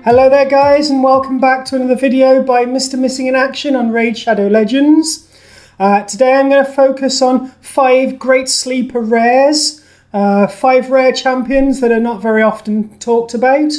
Hello there guys, and welcome back to another video by Mr. Missing in Action on Raid Shadow Legends. Today I'm going to focus on 5 great sleeper rares, 5 rare champions that are not very often talked about.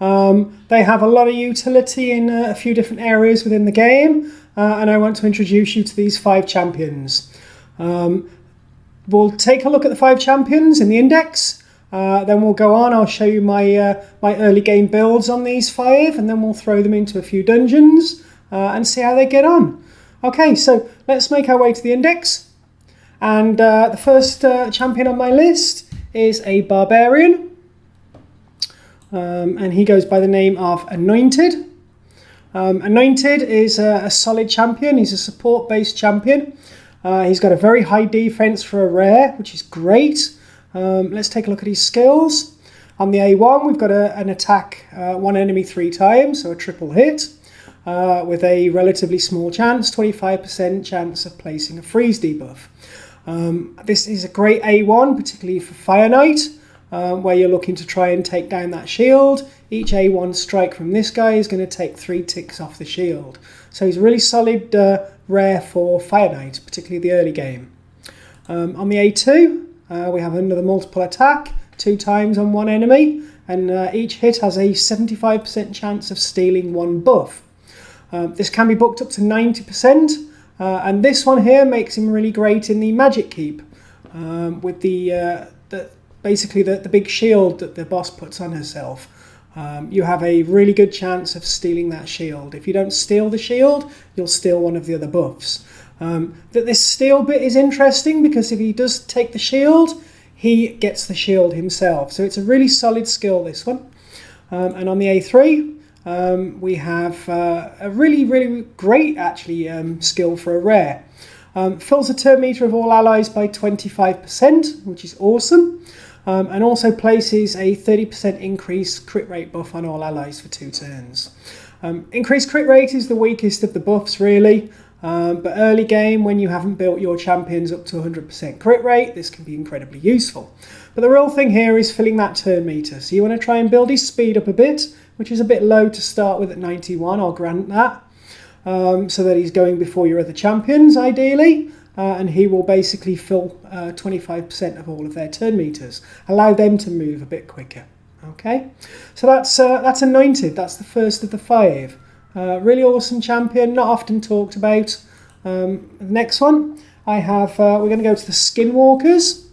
They have a lot of utility in a few different areas within the game, and I want to introduce you to these 5 champions. We'll take a look at the 5 champions in the index. Then we'll go on, I'll show you my my early game builds on these 5, and then we'll throw them into a few dungeons and see how they get on. Okay, so let's make our way to the index. And the first champion on my list is a barbarian. And he goes by the name of Anointed. Anointed is a solid champion. He's a support-based champion. He's got a very high defense for a rare, which is great. Let's take a look at his skills. On the A1, we've got an attack one enemy 3 times, so a triple hit, with a relatively small chance, 25% chance of placing a freeze debuff. This is a great A1, particularly for Fire Knight, where you're looking to try and take down that shield. Each A1 strike from this guy is going to take 3 ticks off the shield. So he's a really solid rare for Fire Knight, particularly the early game. On the A2, we have another multiple attack, 2 times on one enemy, and each hit has a 75% chance of stealing 1 buff. This can be booked up to 90%, and this one here makes him really great in the magic keep, with basically the big shield that the boss puts on herself. You have a really good chance of stealing that shield. If you don't steal the shield, you'll steal one of the other buffs. This steal bit is interesting because if he does take the shield, he gets the shield himself. So it's a really solid skill, this one. And on the A3, we have a really great, actually, skill for a rare. Fills the turn meter of all allies by 25%, which is awesome. And also places a 30% increased crit rate buff on all allies for 2 turns. Increased crit rate is the weakest of the buffs, really. But early game, when you haven't built your champions up to 100% crit rate, this can be incredibly useful. But the real thing here is filling that turn meter. So you want to try and build his speed up a bit, which is a bit low to start with at 91, I'll grant that. So that he's going before your other champions, ideally. And he will basically fill 25% of all of their turn meters. Allow them to move a bit quicker. Okay, so that's Anointed. That's the first of the 5. Really awesome champion, not often talked about. The next one, we're going to go to the Skinwalkers.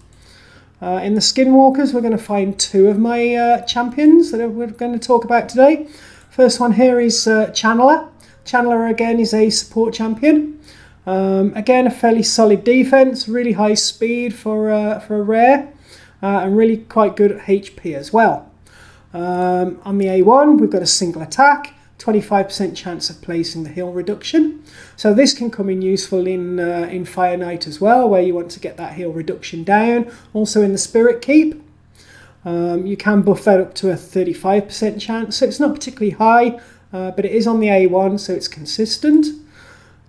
In the Skinwalkers, we're going to find 2 of my champions that we're going to talk about today. First one here is Channeler. Channeler, again, is a support champion. Again, a fairly solid defense, really high speed for a rare, and really quite good HP as well. On the A1, we've got a single attack, 25% chance of placing the heal reduction. So this can come in useful in Fire Knight as well, where you want to get that heal reduction down. Also in the Spirit Keep. You can buff that up to a 35% chance, so it's not particularly high, but it is on the A1, so it's consistent.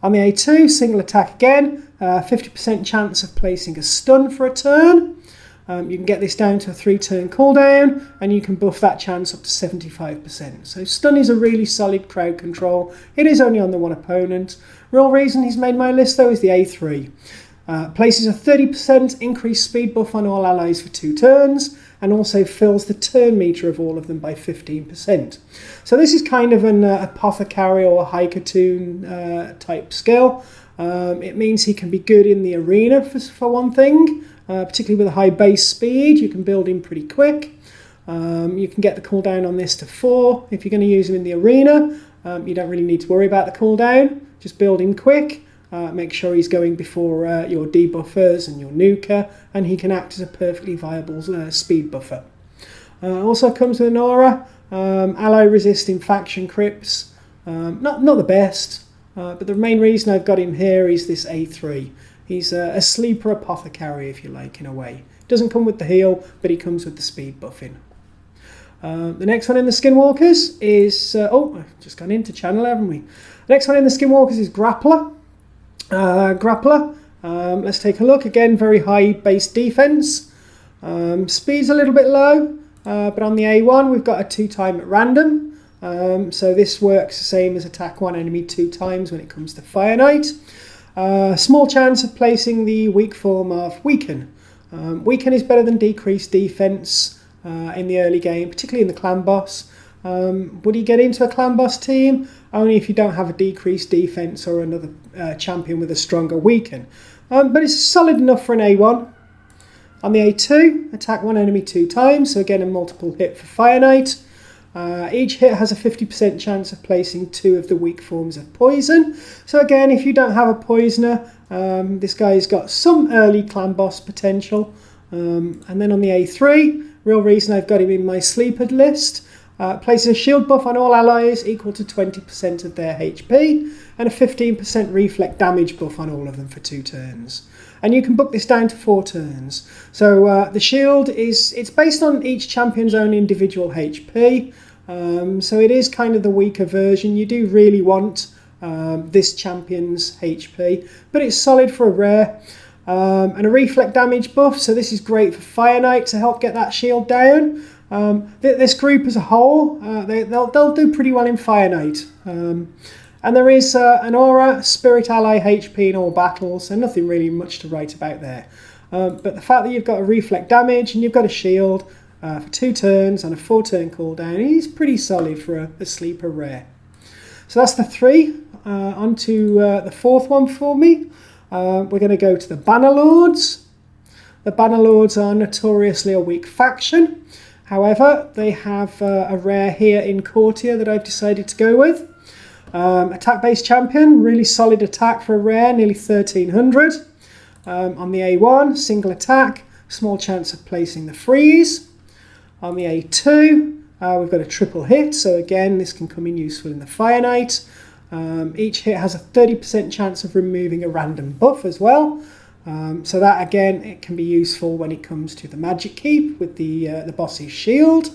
On the A2, single attack again, 50% chance of placing a stun for a turn. You can get this down to a 3-turn cooldown, and you can buff that chance up to 75%. So stun is a really solid crowd control. It is only on the one opponent. Real reason he's made my list, though, is the A3. Places a 30% increased speed buff on all allies for 2 turns, and also fills the turn meter of all of them by 15%. So this is kind of an apothecary or Haikatoon type skill. It means he can be good in the arena for one thing. Particularly with a high base speed, you can build him pretty quick. You can get the cooldown on this to 4. If you're going to use him in the arena, you don't really need to worry about the cooldown. Just build him quick. Make sure he's going before your debuffers and your nuker, and he can act as a perfectly viable speed buffer. Also comes with an aura. Ally resisting faction crypts. Not the best, but the main reason I've got him here is this A3. He's a sleeper apothecary, if you like, in a way. Doesn't come with the heal, but he comes with the speed buffing. The next one in the Skinwalkers is... I've just gone into Channel, haven't we? The next one in the Skinwalkers is Grappler. Grappler, let's take a look. Again, very high base defense. Speed's a little bit low, but on the A1, we've got a 2-time at random. So this works the same as attack one enemy 2 times when it comes to Fire Knight. Small chance of placing the weak form of Weaken. Weaken is better than decreased defense in the early game, particularly in the clan boss. Would he get into a clan boss team? Only if you don't have a decreased defense or another champion with a stronger Weaken. But it's solid enough for an A1. On the A2, attack one enemy 2 times, so again a multiple hit for Fire Knight. Each hit has a 50% chance of placing 2 of the weak forms of poison. So again, if you don't have a poisoner, this guy's got some early clan boss potential. And then on the A3, real reason I've got him in my sleepered list, places a shield buff on all allies equal to 20% of their HP, and a 15% reflect damage buff on all of them for 2 turns. And you can book this down to 4 turns. So the shield it's based on each champion's own individual HP. So it is kind of the weaker version. You do really want this champion's HP, but it's solid for a rare. And a reflect damage buff, so this is great for Fire Knight to help get that shield down. This group as a whole, they'll do pretty well in Fire Knight. And there is an aura, spirit ally HP in all battles, so nothing really much to write about there. But the fact that you've got a reflect damage and you've got a shield for 2 turns and a 4-turn cooldown is pretty solid for a sleeper rare. So that's the 3. On to the 4th one for me. We're going to go to the bannerlords. The bannerlords are notoriously a weak faction. However, they have a rare here in Courtier that I've decided to go with. Attack-based champion, really solid attack for a rare, nearly 1300. On the A1, single attack, small chance of placing the freeze. On the A2, we've got a triple hit, so again, this can come in useful in the Fire Knight. Each hit has a 30% chance of removing a random buff as well. So that, again, it can be useful when it comes to the Magic Keep with the boss's shield.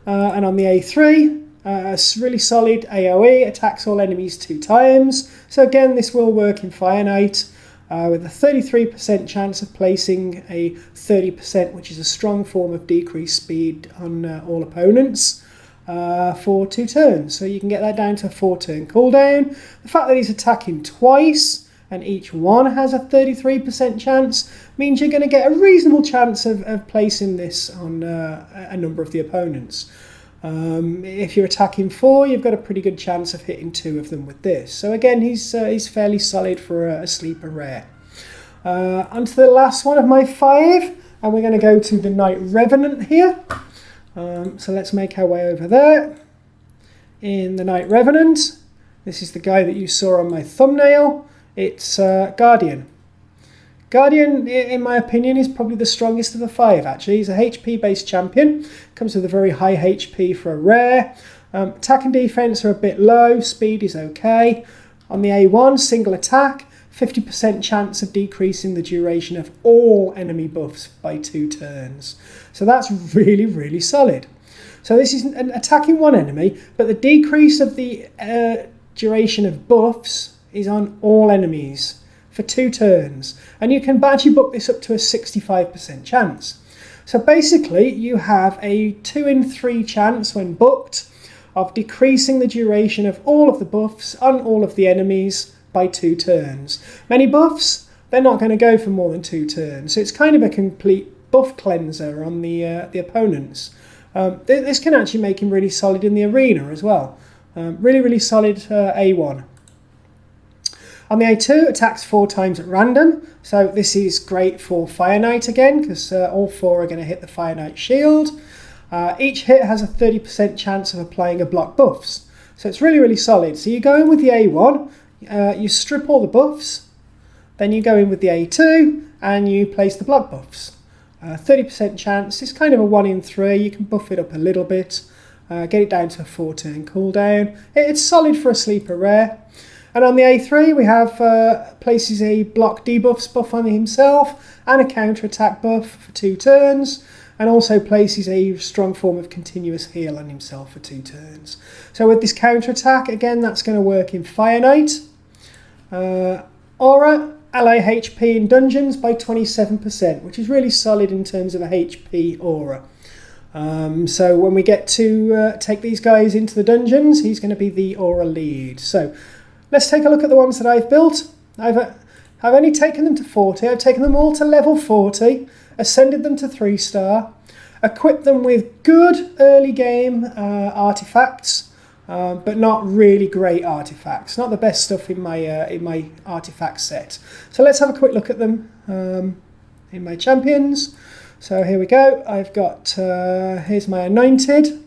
And on the A3, a really solid AoE, attacks all enemies 2 times. So again, this will work in Fire Knight with a 33% chance of placing a 30%, which is a strong form of decreased speed on all opponents for 2 turns. So you can get that down to a 4-turn cooldown. The fact that he's attacking twice and each one has a 33% chance means you're going to get a reasonable chance of placing this on a number of the opponents. If you're attacking 4, you've got a pretty good chance of hitting 2 of them with this. So again, he's fairly solid for a sleeper rare. On to the last one of my 5, and we're going to go to the Knight Revenant here. So let's make our way over there. In the Knight Revenant, this is the guy that you saw on my thumbnail. It's Guardian. Guardian, in my opinion, is probably the strongest of the 5, actually. He's a HP-based champion. Comes with a very high HP for a rare. Attack and defense are a bit low. Speed is okay. On the A1, single attack. 50% chance of decreasing the duration of all enemy buffs by 2 turns. So that's really, really solid. So this is attacking one enemy, but the decrease of the duration of buffs is on all enemies for 2 turns, and you can actually book this up to a 65% chance. So basically you have a 2 in 3 chance when booked of decreasing the duration of all of the buffs on all of the enemies by 2 turns. Many buffs, they're not going to go for more than 2 turns, so it's kind of a complete buff cleanser on the opponents. This can actually make him really solid in the arena as well. Really, really solid A1. On the A2, attacks 4 times at random, so this is great for Fire Knight again, because all 4 are going to hit the Fire Knight shield. Each hit has a 30% chance of applying a block buffs, so it's really, really solid. So you go in with the A1, you strip all the buffs, then you go in with the A2, and you place the block buffs. 30% chance, it's kind of a 1 in 3, you can buff it up a little bit, get it down to a 4-turn cooldown. It's solid for a sleeper rare. And on the A3, we have places a block debuffs buff on himself and a counter-attack buff for 2 turns, and also places a strong form of continuous heal on himself for 2 turns. So with this counter-attack, again, that's going to work in Fire Knight. Aura, ally HP in dungeons by 27%, which is really solid in terms of a HP aura. So when we get to take these guys into the dungeons, he's going to be the aura lead. So let's take a look at the ones that I've built. I've only taken them to 40. I've taken them all to level 40, ascended them to 3-star, equipped them with good early game artifacts, but not really great artifacts. Not the best stuff in my artifact set. So let's have a quick look at them in my champions. So here we go. I've got, here's my Anointed.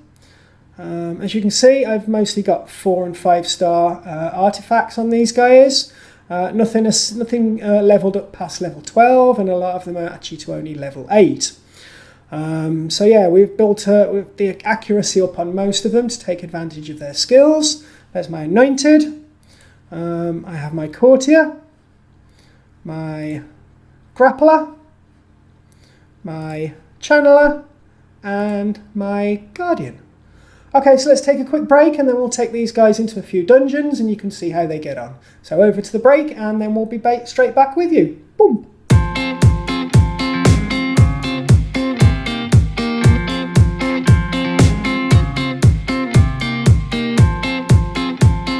As you can see, I've mostly got 4- and 5-star artifacts on these guys. Nothing leveled up past level 12, and a lot of them are actually to only level 8. So yeah, we've built with the accuracy up on most of them to take advantage of their skills. There's my Anointed. I have my Courtier, my Grappler, my Channeler, and my Guardian. Okay, so let's take a quick break and then we'll take these guys into a few dungeons and you can see how they get on. So over to the break and then we'll be straight back with you. Boom!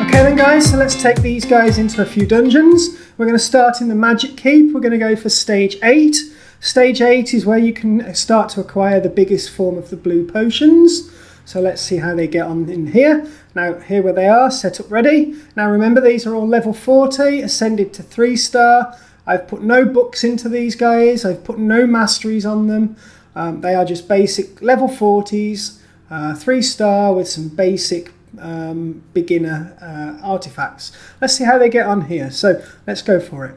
Okay then guys, so let's take these guys into a few dungeons. We're going to start in the Magic Keep. We're going to go for Stage 8. Stage 8 is where you can start to acquire the biggest form of the blue potions. So let's see how they get on in here. Now here where they are, set up ready. Now remember these are all level 40, ascended to 3-star. I've put no books into these guys. I've put no masteries on them. They are just basic level 40s, 3-star with some basic beginner artifacts. Let's see how they get on here. So let's go for it.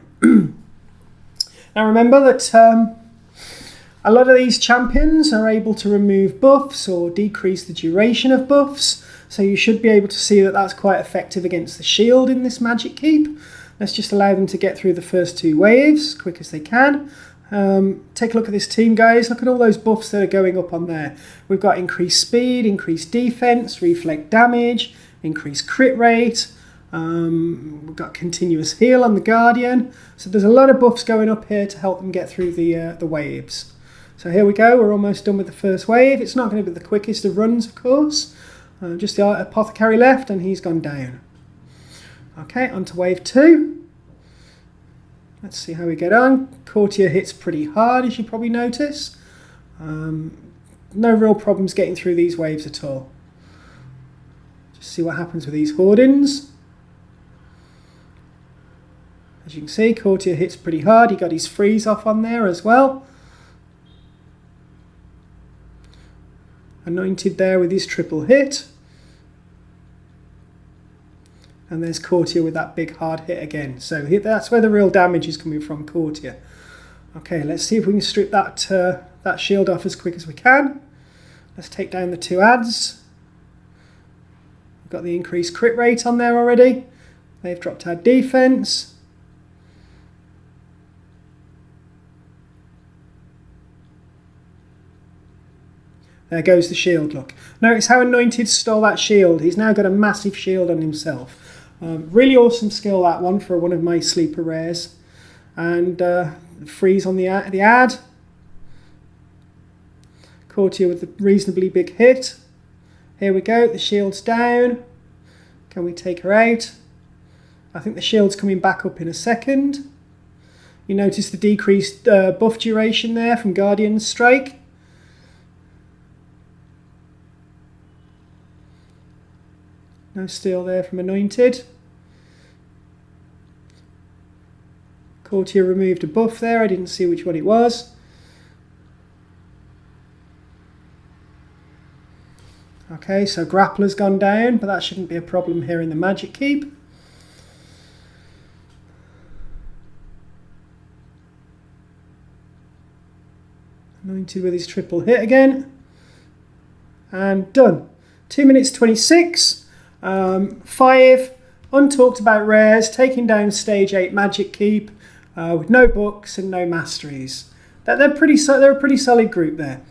Now remember that a lot of these champions are able to remove buffs or decrease the duration of buffs, so you should be able to see that that's quite effective against the shield in this Magic Keep. Let's just allow them to get through the first 2 waves as quick as they can. Take a look at this team, guys. Look at all those buffs that are going up on there. We've got increased speed, increased defense, reflect damage, increased crit rate. We've got continuous heal on the Guardian. So there's a lot of buffs going up here to help them get through the waves. So here we go, we're almost done with the first wave. It's not going to be the quickest of runs, of course. Just the Apothecary left and he's gone down. Okay, on to wave 2. Let's see how we get on. Courtier hits pretty hard, as you probably notice. No real problems getting through these waves at all. Just see what happens with these Hoardings. As you can see, Courtier hits pretty hard. He got his freeze off on there as well. Anointed there with his triple hit. And there's Courtier with that big hard hit again. So that's where the real damage is coming from, Courtier. Okay, let's see if we can strip that shield off as quick as we can. Let's take down the 2 adds. We've got the increased crit rate on there already. They've dropped our defense. There goes the shield, look. Notice how Anointed stole that shield. He's now got a massive shield on himself. Really awesome skill, that one, for one of my sleeper rares. And freeze on the ad. Courtier with a reasonably big hit. Here we go, the shield's down. Can we take her out? I think the shield's coming back up in a second. You notice the decreased buff duration there from Guardian's Strike. No steal there from Anointed. Courtier removed a buff there. I didn't see which one it was. Okay, so Grappler's gone down, but that shouldn't be a problem here in the Magic Keep. Anointed with his triple hit again. And done. 2 minutes 26. 5 untalked about rares, taking down Stage 8 Magic Keep with no books and no masteries. They're a pretty solid group there.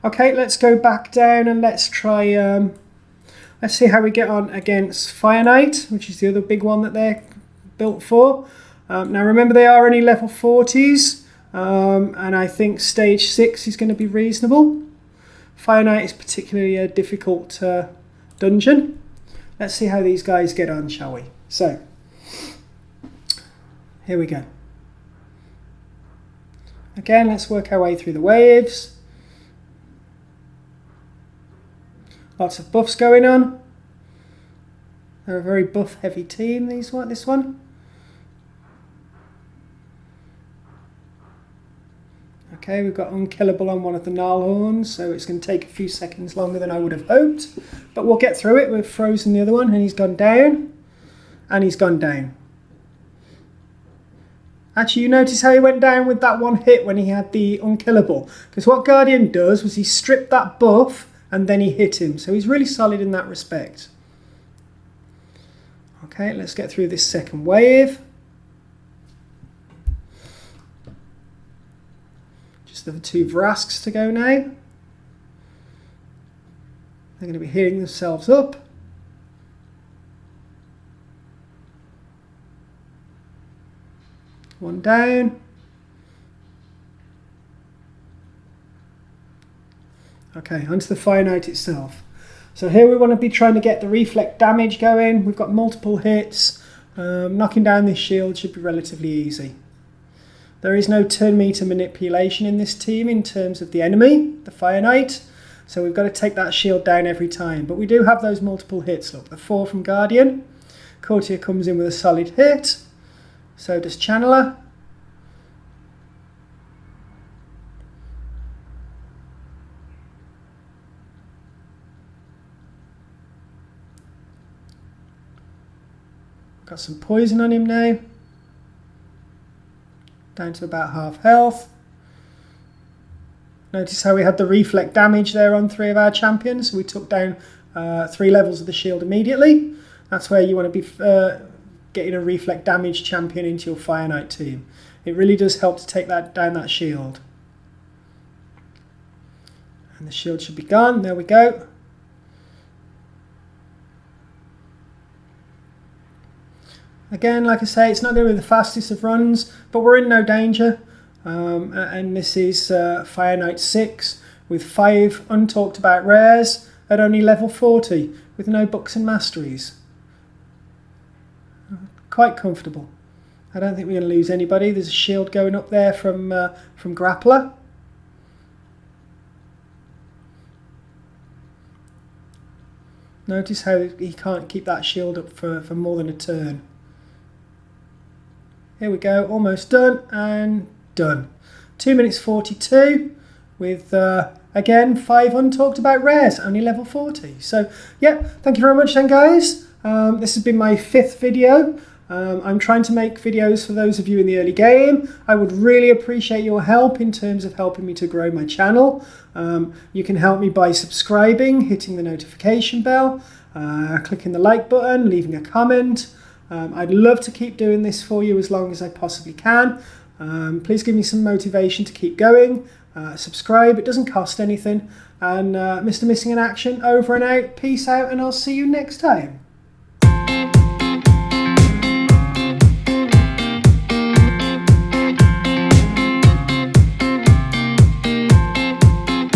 Okay, let's go back down and let's try. Let's see how we get on against Fire Knight, which is the other big one that they're built for. Now remember, they are only level 40s, and I think Stage 6 is going to be reasonable Fire Knight is particularly a difficult dungeon. Let's see how these guys get on, shall we? So, here we go. Again, let's work our way through the waves. Lots of buffs going on. They're a very buff heavy team, this one. Okay, we've got unkillable on one of the Gnarlhorns, so it's going to take a few seconds longer than I would have hoped. But we'll get through it. We've frozen the other one, and he's gone down. And he's gone down. Actually, you notice how he went down with that one hit when he had the unkillable. Because what Guardian does was he stripped that buff, and then he hit him. So he's really solid in that respect. Okay, let's get through this second wave. Just the two Vrasks to go now. They're going to be healing themselves up. One down. Okay, onto the Fire Knight itself. So here we want to be trying to get the reflect damage going. We've got multiple hits. Knocking down this shield should be relatively easy. There is no turn meter manipulation in this team in terms of the enemy, the Fire Knight. So we've got to take that shield down every time. But we do have those multiple hits. Look, the 4 from Guardian. Courtier comes in with a solid hit. So does Channeler. Got some poison on him now. Down to about half health. Notice how we had the reflect damage there on 3 of our champions. So we took down 3 levels of the shield immediately. That's where you want to be getting a reflect damage champion into your Fire Knight team. It really does help to take down that shield. And the shield should be gone. There we go. Again, like I say, it's not going to be the fastest of runs, but we're in no danger. And this is Fire Knight 6 with 5 untalked about rares at only level 40 with no books and masteries. Quite comfortable. I don't think we're going to lose anybody. There's a shield going up there from Grappler. Notice how he can't keep that shield up for more than a turn. Here we go, almost done, and done. 2 minutes 42 with, again, 5 untalked about rares, only level 40. So, yeah, thank you very much then, guys. This has been my 5th video. I'm trying to make videos for those of you in the early game. I would really appreciate your help in terms of helping me to grow my channel. You can help me by subscribing, hitting the notification bell, clicking the like button, leaving a comment. I'd love to keep doing this for you as long as I possibly can. Please give me some motivation to keep going. Subscribe, it doesn't cost anything. And Mr. Missing in Action, over and out. Peace out, and I'll see you next time.